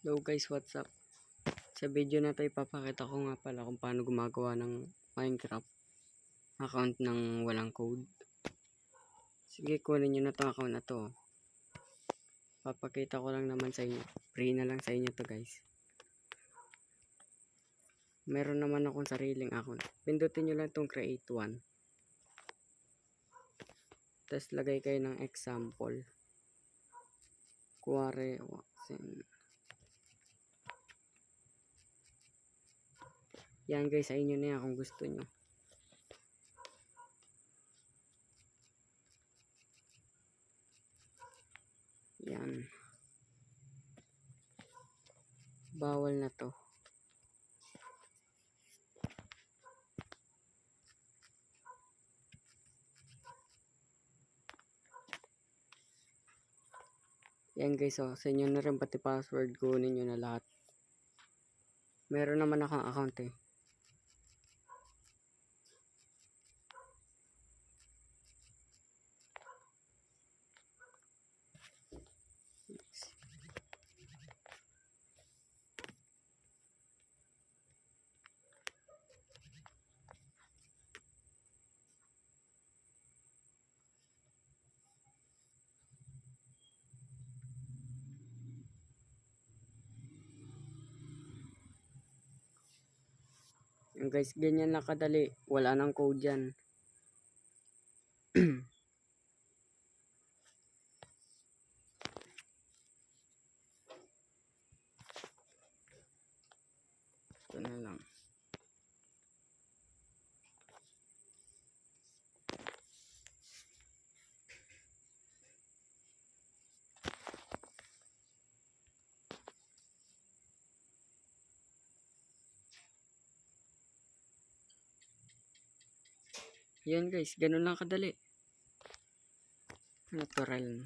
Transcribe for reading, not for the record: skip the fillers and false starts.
Hello guys, what's up? Sa video na to ipapakita ko nga pala kung paano gumagawa ng Minecraft account ng walang code. Sige, kunin nyo na tong account na to. Papakita ko lang naman sa inyo. Free na lang sa inyo to guys. Meron naman akong sariling account. Pindutin nyo lang tong create one. Tapos lagay kayo ng example. Kuwari, yan guys, sa inyo na yan kung gusto nyo. Yan. Bawal na to. Yan guys, oh, sa inyo na rin pati password, kunin nyo na lahat. Meron naman akong account eh. Yan guys, ganyan lang kadali. Wala nang code yan. Ito na lang. Yan guys, ganun lang kadali. Natural.